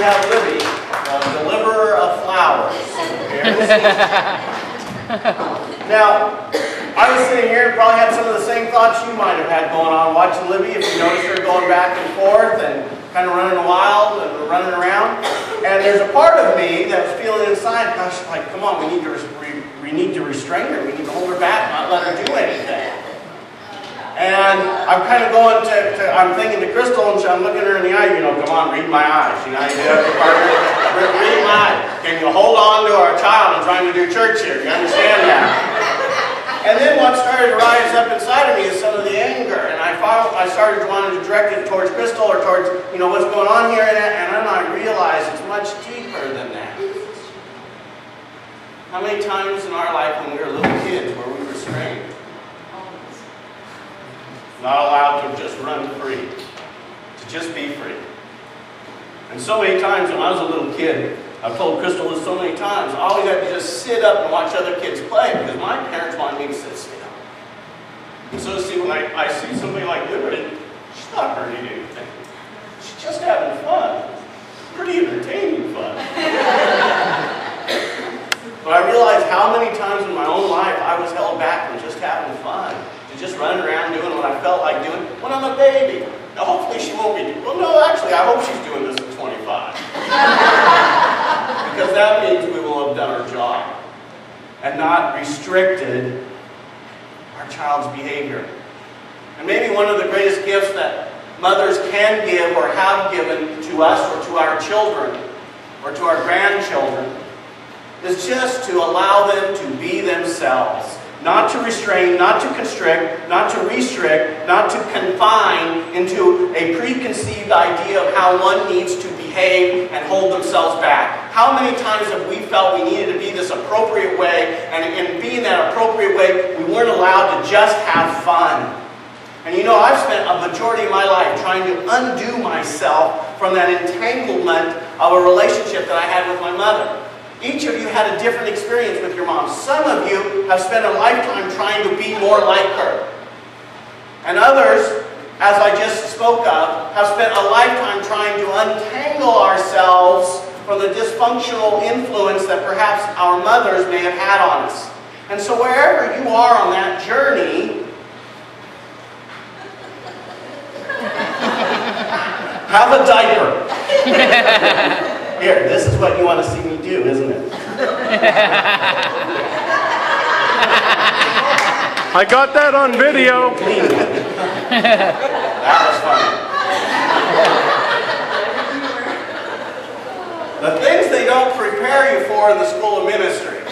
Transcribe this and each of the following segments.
have Libby, the deliverer of flowers. Now, I was sitting here and probably had some of the same thoughts you might have had going on watching Libby. If you notice her going back and forth and kind of running wild and running around. And there's a part of me that was feeling inside, gosh, like, come on, we need to restrain her. We need to hold her back, not let her do anything. And I'm kind of going I'm thinking to Crystal, and I'm looking her in the eye, you know, come on, read my eyes. You know, you do that, partner. Read my eyes. Can you hold on to our child and trying to do church here? You understand that? And then what started to rise up inside of me is some of the anger. And I started wanting to direct it towards Crystal or towards, you know, what's going on here. And then I realized it's much deeper than that. How many times in our life when we were little kids were we restrained? Not allowed to just run free, to just be free. And so many times when I was a little kid, I've told Crystal this so many times, I always had to just sit up and watch other kids play because my parents wanted me to sit still. And so see, when I see somebody like Liberty, she's not hurting anything. She's just having fun. Pretty entertaining fun. But I realized how many times in my own life I was held back from just having fun. Just running around doing what I felt like doing when I'm a baby. Now hopefully she won't be, well no, actually I hope she's doing this at 25. Because that means we will have done our job and not restricted our child's behavior. And maybe one of the greatest gifts that mothers can give or have given to us or to our children or to our grandchildren is just to allow them to be themselves. Not to restrain, not to constrict, not to restrict, not to confine into a preconceived idea of how one needs to behave and hold themselves back. How many times have we felt we needed to be this appropriate way, and in being that appropriate way, we weren't allowed to just have fun? And you know, I've spent a majority of my life trying to undo myself from that entanglement of a relationship that I had with my mother. Each of you had a different experience with your mom. Some of you have spent a lifetime trying to be more like her. And others, as I just spoke of, have spent a lifetime trying to untangle ourselves from the dysfunctional influence that perhaps our mothers may have had on us. And so wherever you are on that journey, have a diaper. Here, this is what you want to see me do, isn't it? I got that on video. That was funny. The things they don't prepare you for in the school of ministry.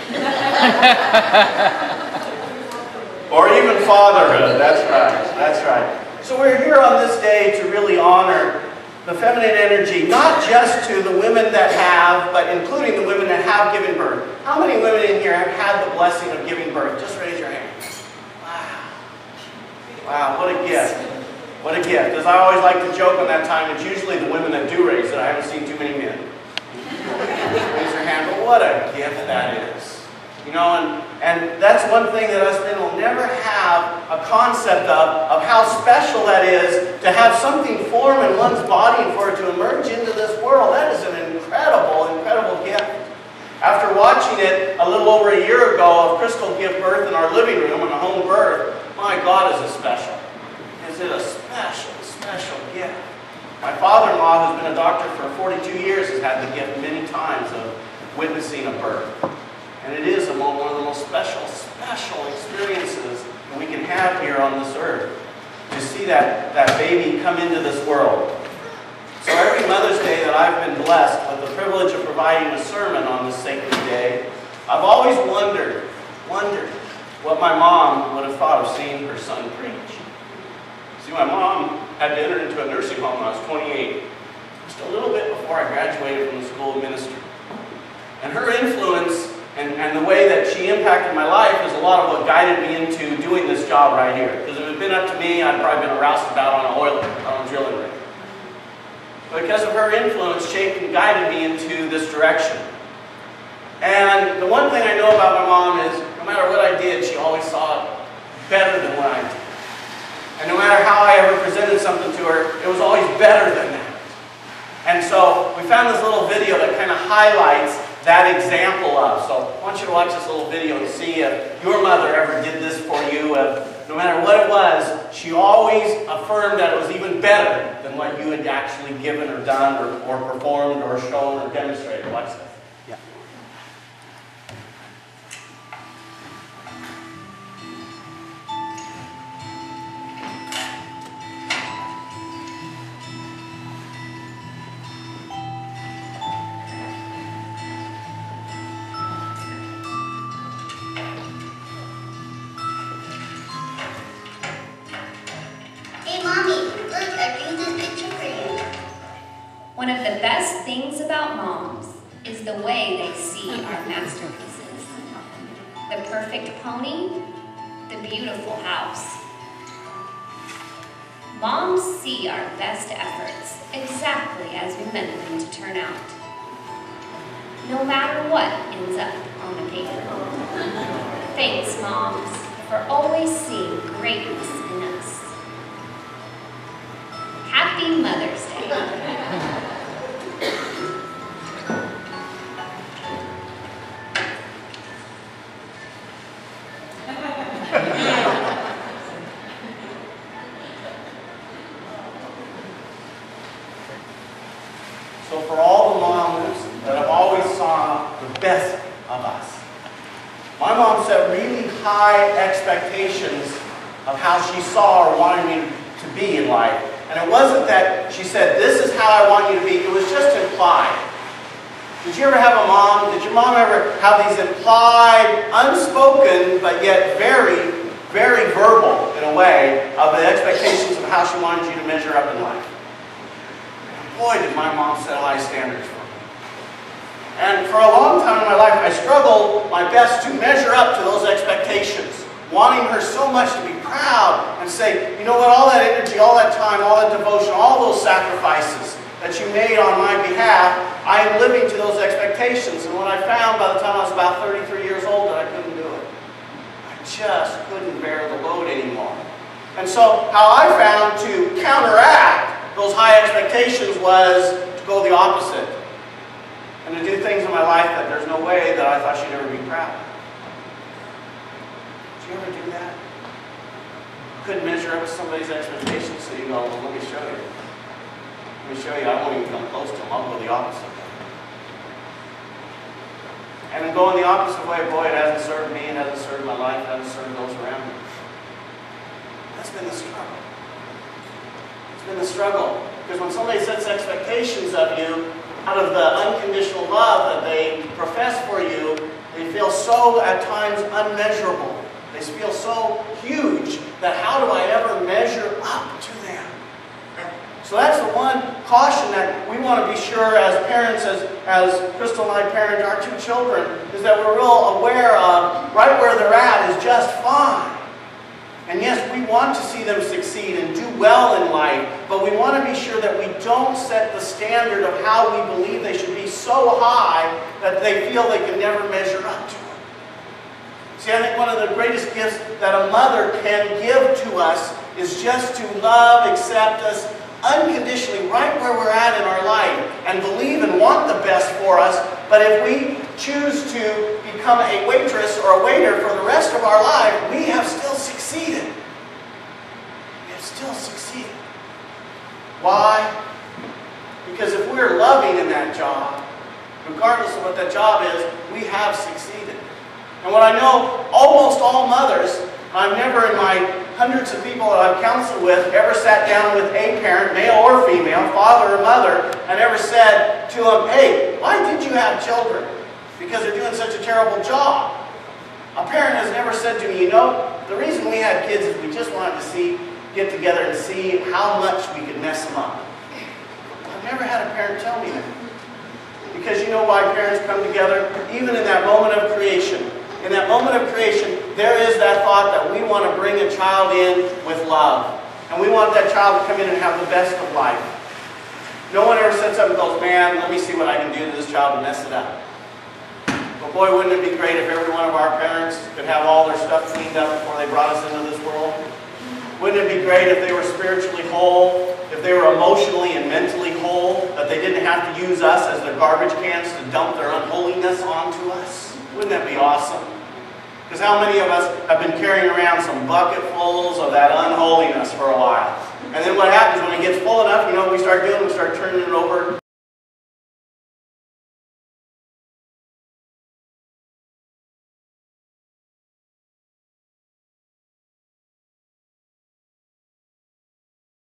Or even fatherhood, that's right, that's right. So we're here on this day to really honor the feminine energy, not just to the women that have, but including the women that have given birth. How many women in here have had the blessing of giving birth? Just raise your hand. Wow. Wow, what a gift. What a gift. As I always like to joke on that time, it's usually the women that do raise it. I haven't seen too many men. Raise your hand, but what a gift that is. You know, and that's one thing that us men will never have a concept of how special that is to have something form in one's body and for it to emerge into this world. That is an incredible, incredible gift. After watching it a little over a year ago of Crystal give birth in our living room in a home birth, my God, is it special. Is it a special, special gift? My father-in-law, who's been a doctor for 42 years, has had the gift many times of witnessing a birth. And it is one of the most special, special experiences that we can have here on this earth. To see that baby come into this world. So every Mother's Day that I've been blessed with the privilege of providing a sermon on this sacred day, I've always wondered what my mom would have thought of seeing her son preach. See, my mom had to enter into a nursing home when I was 28, just a little bit before I graduated from the School of Ministry. And her influence and the way that she impacted my life is a lot of what guided me into doing this job right here. Because if it had been up to me, I'd probably been a roustabout on a drilling rig. But because of her influence, shaped and guided me into this direction. And the one thing I know about my mom is, no matter what I did, she always saw it better than what I did. And no matter how I ever presented something to her, it was always better than that. And so we found this little highlights that example of. So I want you to watch this little video and see if your mother ever did this for you. No matter what it was, she always affirmed that it was even better than what you had actually given or done or performed or shown or demonstrated. Watch this. Yeah. One of the best things about moms is the way they see our masterpieces. The perfect pony, the beautiful house. Moms see our best efforts exactly as we meant them to turn out. No matter what ends up on the paper. Thanks, moms, for always seeing greatness in us. Happy Mother's Day. So for all the moms that have always saw the best of us, my mom set really high expectations of how she saw or wanted me to be in life. And it wasn't that she said, this is how I want you to be. It was just implied. Did you ever have a mom? Did your mom ever have these implied, unspoken, but yet very, very verbal in a way of the expectations of how she wanted you to measure up in life? Boy, did my mom set high standards for me. And for a long time in my life, I struggled my best to measure up to those expectations, wanting her so much to be proud and say, you know what, all that energy, all that time, all that devotion, all those sacrifices that you made on my behalf, I am living to those expectations. And what I found by the time I was about 33 years old, that I couldn't do it. I just couldn't bear the load anymore. And so how I found to counteract those high expectations was to go the opposite. And to do things in my life that there's no way that I thought she'd ever be proud of. Did you ever do that? Couldn't measure up to somebody's expectations, so you go, well, let me show you. Let me show you, I won't even come close to them. I'll go the opposite way. And in going the opposite way, boy, it hasn't served me, it hasn't served my life, it hasn't served those around me. That's been the struggle. In the struggle. Because when somebody sets expectations of you out of the unconditional love that they profess for you, they feel so at times unmeasurable. They feel so huge that how do I ever measure up to them? So that's the one caution that we want to be sure as parents, as Crystal and I parent our two children, is that we're real aware of right where they're at is just fine. And yes, we want to see them succeed and do well in life, but we want to be sure that we don't set the standard of how we believe they should be so high that they feel they can never measure up to it. See, I think one of the greatest gifts that a mother can give to us is just to love, accept us unconditionally right where we're at in our life and believe and want the best for us. But if we choose to become a waitress or a waiter for the rest of our life, we have still succeeded. We have still succeeded. Why? Because if we're loving in that job, regardless of what that job is, we have succeeded. And what I know, almost all mothers, I've never in my hundreds of people that I've counseled with ever sat down with a parent, male or female, father or mother, and ever said to them, hey, why did you have children? Because they're doing such a terrible job. A parent has never said to me, you know, the reason we had kids is we just wanted to get together and see how much we could mess them up. I've never had a parent tell me that. Because you know why parents come together? Even in that moment of creation. In that moment of creation, there is that thought that we want to bring a child in with love. And we want that child to come in and have the best of life. No one ever sits up and goes, man, let me see what I can do to this child to mess it up. But boy, wouldn't it be great if every one of our parents could have all their stuff cleaned up before they brought us into this world? Wouldn't it be great if they were spiritually whole, if they were emotionally and mentally whole, that but they didn't have to use us as their garbage cans to dump their unholiness onto us. Wouldn't that be awesome? Because how many of us have been carrying around some bucketfuls of that unholiness for a while? And then what happens when it gets full enough, you know what we start doing? We start turning it over